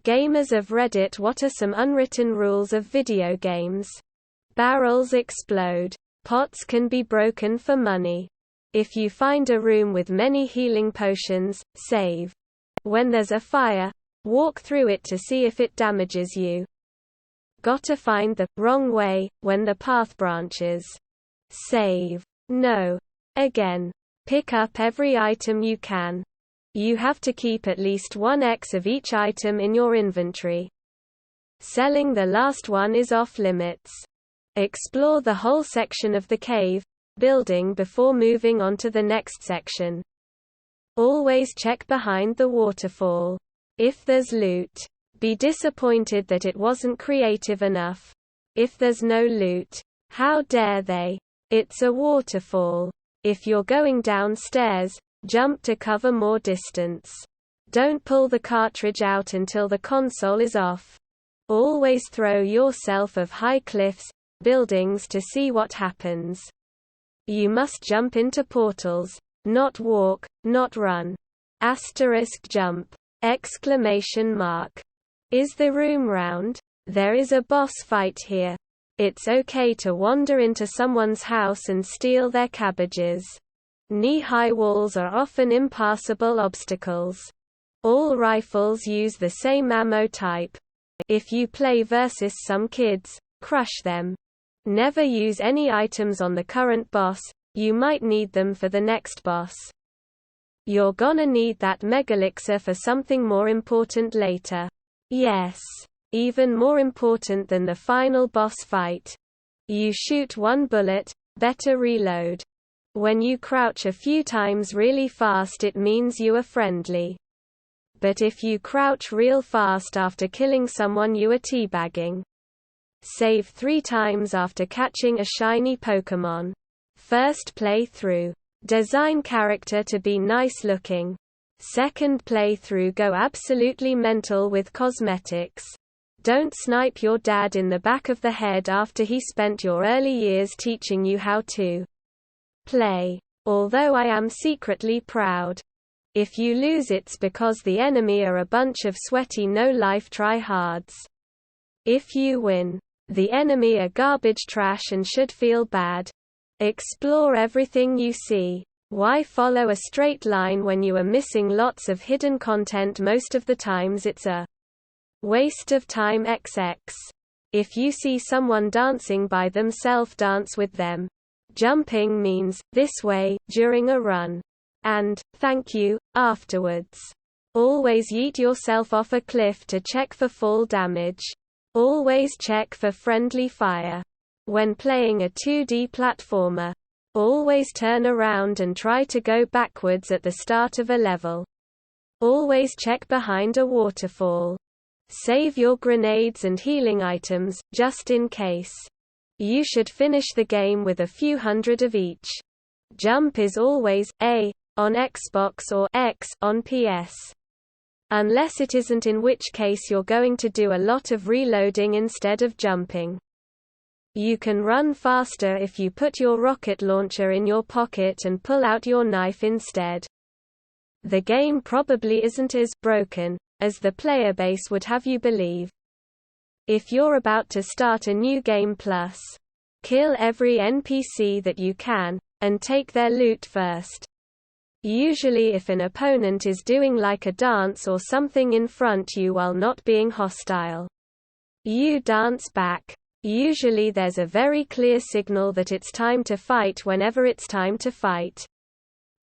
Gamers of Reddit, what are some unwritten rules of video games? Barrels explode. Pots can be broken for money. If you find a room with many healing potions, save. When there's a fire, walk through it to see if it damages you. Gotta find the wrong way when the path branches. Save. No. Again. Pick up every item you can. You have to keep at least 1x of each item in your inventory. Selling the last one is off limits. Explore the whole section of the cave building before moving on to the next section. Always check behind the waterfall. If there's loot, be disappointed that it wasn't creative enough. If there's no loot, how dare they? It's a waterfall. If you're going downstairs, jump to cover more distance. Don't pull the cartridge out until the console is off. Always throw yourself off high cliffs, buildings to see what happens. You must jump into portals, not walk, not run. Asterisk jump! Exclamation mark. Is the room round? There is a boss fight here. It's okay to wander into someone's house and steal their cabbages. Knee-high walls are often impassable obstacles. All rifles use the same ammo type. If you play versus some kids, crush them. Never use any items on the current boss, you might need them for the next boss. You're gonna need that megalixir for something more important later. Yes. Even more important than the final boss fight. You shoot one bullet, better reload. When you crouch a few times really fast, it means you are friendly. But if you crouch real fast after killing someone, you are teabagging. Save 3 times after catching a shiny Pokémon. First playthrough. Design character to be nice looking. Second playthrough, go absolutely mental with cosmetics. Don't snipe your dad in the back of the head after he spent your early years teaching you how to play. Although I am secretly proud. If you lose, it's because the enemy are a bunch of sweaty no-life tryhards. If you win, the enemy are garbage trash and should feel bad. Explore everything you see. Why follow a straight line when you are missing lots of hidden content? Most of the times it's a waste of time XX. If you see someone dancing by themselves, dance with them. Jumping means, this way, during a run. And, thank you, afterwards. Always yeet yourself off a cliff to check for fall damage. Always check for friendly fire. When playing a 2D platformer, always turn around and try to go backwards at the start of a level. Always check behind a waterfall. Save your grenades and healing items, just in case. You should finish the game with a few hundred of each. Jump is always A on Xbox or X on PS. Unless it isn't, in which case you're going to do a lot of reloading instead of jumping. You can run faster if you put your rocket launcher in your pocket and pull out your knife instead. The game probably isn't as broken as the player base would have you believe. If you're about to start a new game, plus kill every NPC that you can, and take their loot first. Usually if an opponent is doing like a dance or something in front you while not being hostile, you dance back. Usually there's a very clear signal that it's time to fight whenever it's time to fight.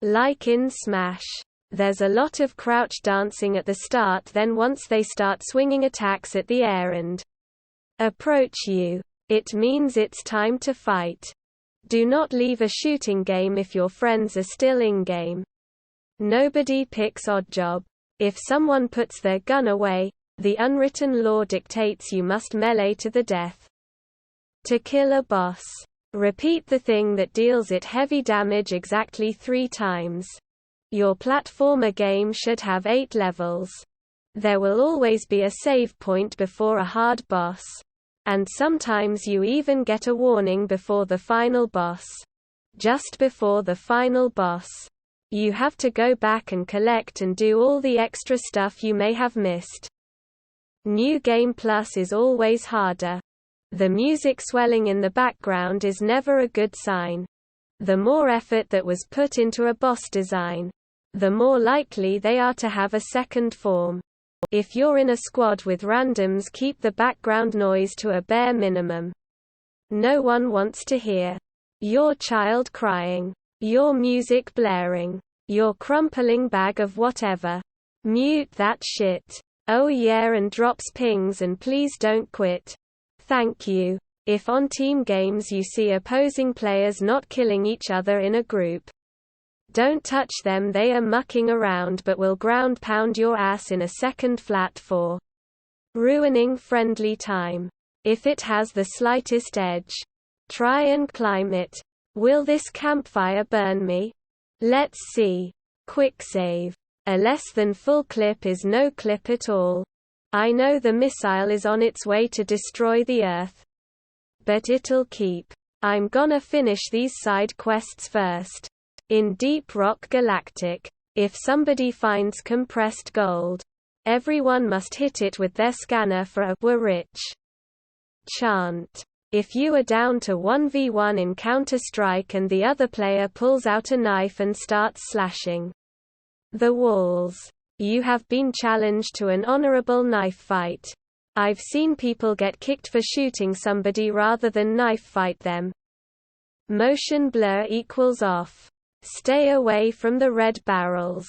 Like in Smash. There's a lot of crouch dancing at the start, then once they start swinging attacks at the air and approach you, it means it's time to fight. Do not leave a shooting game if your friends are still in-game. Nobody picks Oddjob. If someone puts their gun away, the unwritten law dictates you must melee to the death. To kill a boss, repeat the thing that deals it heavy damage exactly 3 times. Your platformer game should have 8 levels. There will always be a save point before a hard boss. And sometimes you even get a warning before the final boss. Just before the final boss, you have to go back and collect and do all the extra stuff you may have missed. New Game Plus is always harder. The music swelling in the background is never a good sign. The more effort that was put into a boss design, the more likely they are to have a second form. If you're in a squad with randoms, keep the background noise to a bare minimum. No one wants to hear your child crying, your music blaring, your crumpling bag of whatever. Mute that shit. Oh yeah, and drops pings, and please don't quit. Thank you. If on team games you see opposing players not killing each other in a group, don't touch them. They are mucking around but will ground pound your ass in a second flat for ruining friendly time. If it has the slightest edge, try and climb it. Will this campfire burn me? Let's see. Quick save. A less than full clip is no clip at all. I know the missile is on its way to destroy the Earth, but it'll keep. I'm gonna finish these side quests first. In Deep Rock Galactic, if somebody finds compressed gold, everyone must hit it with their scanner for a "we're rich" chant. If you are down to 1v1 in Counter-Strike and the other player pulls out a knife and starts slashing the walls, you have been challenged to an honorable knife fight. I've seen people get kicked for shooting somebody rather than knife fight them. Motion blur equals off. Stay away from the red barrels.